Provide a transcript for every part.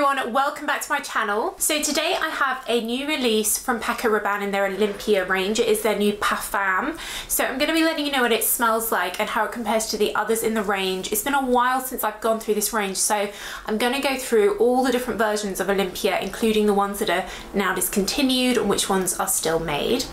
everyone, welcome back to my channel. So today I have a new release from Paco Rabanne in their Olympea range. It is their new Parfum. So I'm going to be letting you know what it smells like and how it compares to the others in the range. It's been a while since I've gone through this range, so I'm going to go through all the different versions of Olympea, including the ones that are now discontinued and which ones are still made.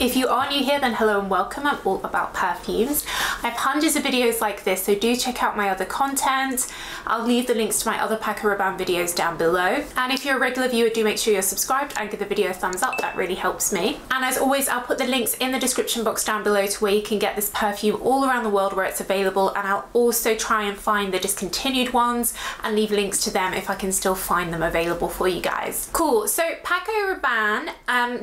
If you are new here, then hello and welcome. I'm all about perfumes. I have hundreds of videos like this, so do check out my other content. I'll leave the links to my other Paco Rabanne videos down below. And if you're a regular viewer, do make sure you're subscribed and give the video a thumbs up. That really helps me. And as always, I'll put the links in the description box down below to where you can get this perfume all around the world where it's available. And I'll also try and find the discontinued ones and leave links to them if I can still find them available for you guys. Cool, so Paco Rabanne,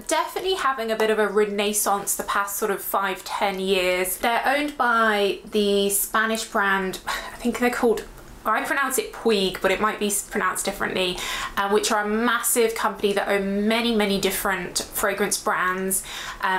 definitely having a bit of a renaissance the past sort of 5-10 years. They're owned by the Spanish brand, I think they're called, I pronounce it Puig, but it might be pronounced differently, which are a massive company that own many different fragrance brands,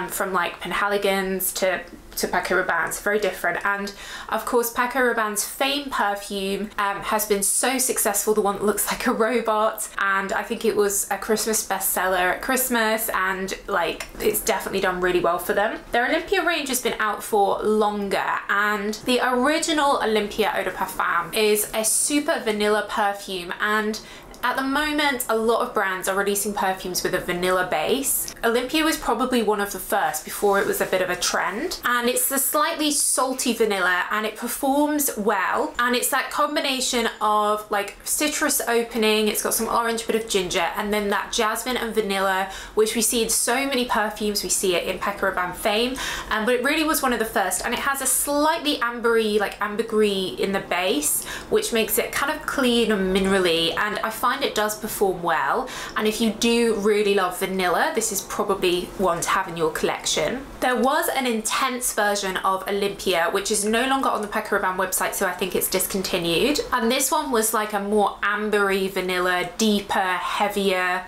from like Penhaligon's to Paco Rabanne. It's very different. And of course Paco Rabanne's Fame perfume has been so successful, the one that looks like a robot, and I think it was a Christmas bestseller at Christmas, and like it's definitely done really well for them. Their Olympea range has been out for longer, and the original Olympea Eau de Parfum is a super vanilla perfume, and at the moment, a lot of brands are releasing perfumes with a vanilla base. Olympea was probably one of the first before it was a bit of a trend. And it's the slightly salty vanilla, and it performs well. And it's that combination of like citrus opening, it's got some orange, bit of ginger, and then that jasmine and vanilla, which we see in so many perfumes. We see it in Paco Rabanne Fame, but it really was one of the first. And it has a slightly ambery, like ambergris in the base, which makes it kind of clean and minerally. And I find it does perform well, and if you do really love vanilla, this is probably one to have in your collection. There was an intense version of Olympea which is no longer on the Paco Rabanne website, so I think it's discontinued, and this one was like a more ambery vanilla, deeper, heavier.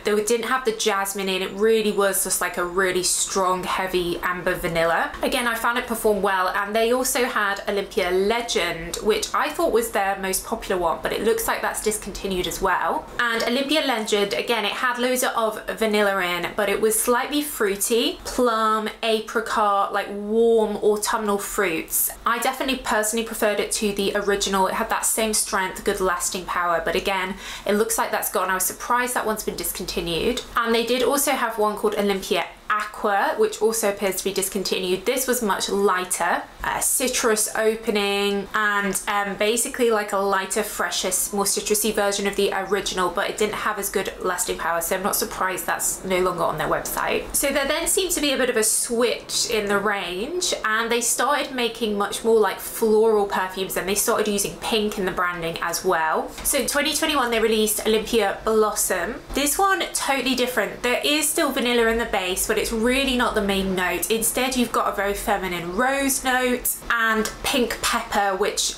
Though it didn't have the jasmine in, it really was just like a really strong, heavy amber vanilla. Again, I found it perform well. And they also had Olympea Legend, which I thought was their most popular one, but it looks like that's discontinued as well. And Olympea Legend, again, it had loads of vanilla in, but it was slightly fruity, plum, apricot, like warm autumnal fruits. I definitely personally preferred it to the original. It had that same strength, good lasting power, but again, it looks like that's gone. I was surprised that one's been discontinued. And they did also have one called Olympea Aqua, which also appears to be discontinued. This was much lighter, citrus opening, and basically like a lighter, fresher, more citrusy version of the original, but it didn't have as good lasting power, so I'm not surprised that's no longer on their website. So there then seemed to be a bit of a switch in the range, and they started making much more like floral perfumes, and they started using pink in the branding as well. So in 2021 they released Olympea Blossom. This one totally different. There is still vanilla in the base, but it's really not the main note. Instead, you've got a very feminine rose note and pink pepper, which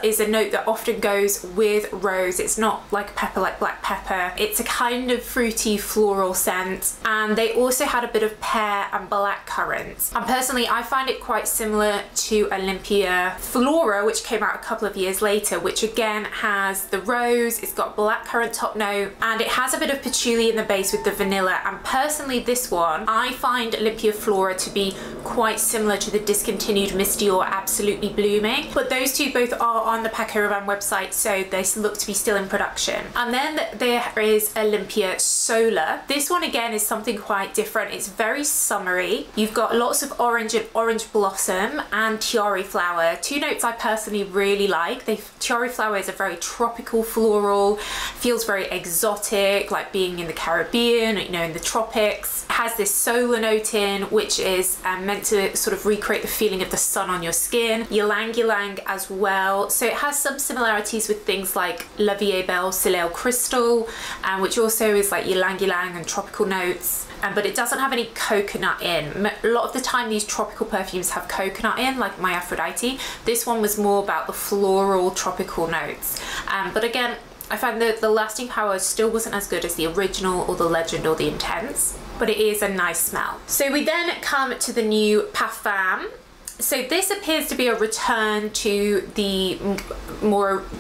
is a note that often goes with rose. It's not like pepper like black pepper. It's a kind of fruity floral scent. And they also had a bit of pear and blackcurrant. And personally, I find it quite similar to Olympea Flora, which came out a couple of years later, which again has the rose, it's got blackcurrant top note, and it has a bit of patchouli in the base with the vanilla. And personally, this one, I find Olympea Flora to be quite similar to the discontinued Misty or Absolutely Blooming, but those two both are on the Paco Rabanne website, so they look to be still in production. And then there is Olympea Solar. This one again is something quite different. It's very summery. You've got lots of orange and orange blossom and tiare flower, two notes I personally really like. Tiare flower is a very tropical floral, feels very exotic, like being in the Caribbean, you know, in the tropics. It has this solar note in, which is meant to sort of recreate the feeling of the sun on your skin. Ylang ylang as well. So it has some similarities with things like La Vie Belle Soleil Crystal, which also is like ylang ylang and tropical notes. But it doesn't have any coconut in. A lot of the time these tropical perfumes have coconut in, like my Aphrodite. This one was more about the floral tropical notes. But again, I found that the lasting power still wasn't as good as the original or the Legend or the Intense, but it is a nice smell. So we then come to the new Parfum. So this appears to be a return to the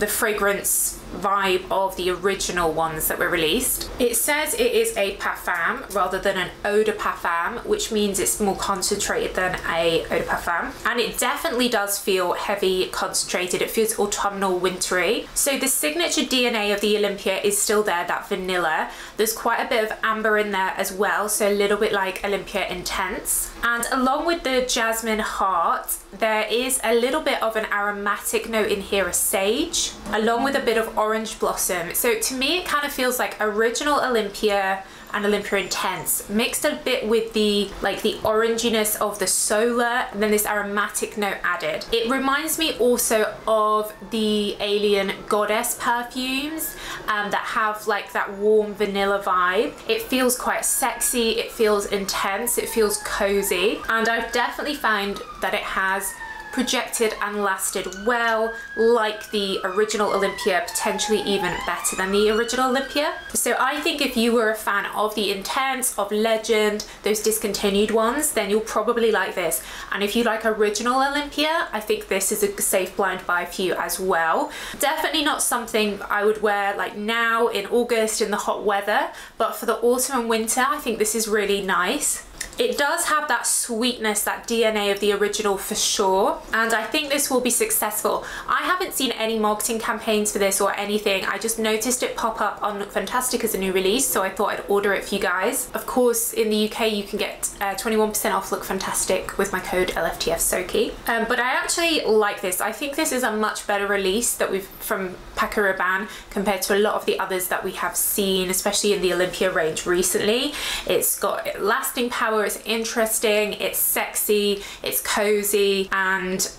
fragrance vibe of the original ones that were released. It says it is a parfum rather than an eau de parfum, which means it's more concentrated than a eau de parfum. And it definitely does feel heavy, concentrated. It feels autumnal, wintry. So the signature DNA of the Olympea is still there, that vanilla. There's quite a bit of amber in there as well, so a little bit like Olympea Intense. And along with the jasmine heart, there is a little bit of an aromatic note in here, a sage, along with a bit of orange blossom. So to me, it kind of feels like original Olympea and Olympea Intense mixed a bit with the oranginess of the solar, and then this aromatic note added. It reminds me also of the Alien Goddess perfumes that have like that warm vanilla vibe. It feels quite sexy, it feels intense, it feels cozy, and I've definitely found that it has projected and lasted well, like the original Olympea, potentially even better than the original Olympea. So I think if you were a fan of the Intense, of Legend, those discontinued ones, then you'll probably like this. And if you like original Olympea, I think this is a safe blind buy for you as well. Definitely not something I would wear like now in August in the hot weather, but for the autumn and winter, I think this is really nice. It does have that sweetness, that DNA of the original for sure, and I think this will be successful. I haven't seen any marketing campaigns for this or anything. I just noticed it pop up on Look Fantastic as a new release, so I thought I'd order it for you guys. Of course, in the UK you can get 21% off Look Fantastic with my code LFTFSoki. But I actually like this. I think this is a much better release that we've from Paco Rabanne compared to a lot of the others that we have seen, especially in the Olympea range recently. It's got lasting power, it's interesting, it's sexy, it's cozy, and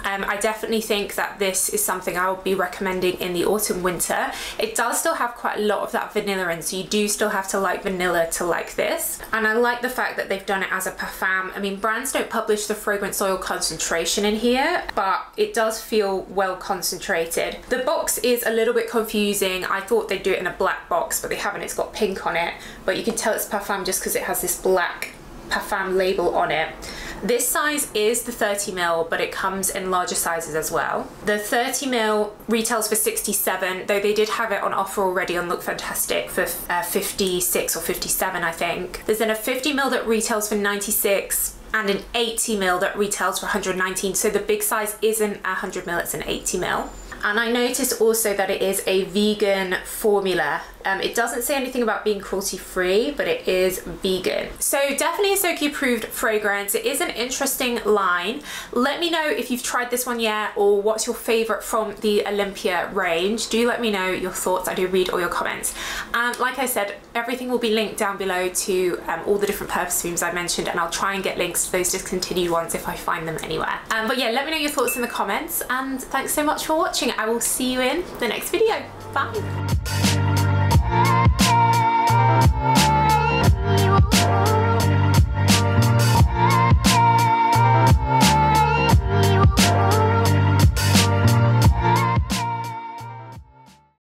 I definitely think that this is something I will be recommending in the autumn winter. It does still have quite a lot of that vanilla in, so you do still have to like vanilla to like this. And I like the fact that they've done it as a parfum. I mean, brands don't publish the fragrance oil concentration in here, but it does feel well concentrated. The box is a little bit confusing. I thought they'd do it in a black box, but they haven't. It's got pink on it, but you can tell it's parfum just because it has this black parfum label on it. This size is the 30ml, but it comes in larger sizes as well. The 30ml retails for $67, though they did have it on offer already on Look Fantastic for $56 or $57, I think. There's then a 50ml that retails for $96 and an 80ml that retails for $119. So the big size isn't 100ml, it's an 80ml. And I noticed also that it is a vegan formula. It doesn't say anything about being cruelty free, but it is vegan. So definitely a Soki approved fragrance. It is an interesting line. Let me know if you've tried this one yet, or what's your favorite from the Olympea range. Do let me know your thoughts. I do read all your comments. Like I said, everything will be linked down below to all the different perfumes I mentioned, and I'll try and get links to those discontinued ones if I find them anywhere. But yeah, let me know your thoughts in the comments, and thanks so much for watching. I will see you in the next video. Bye.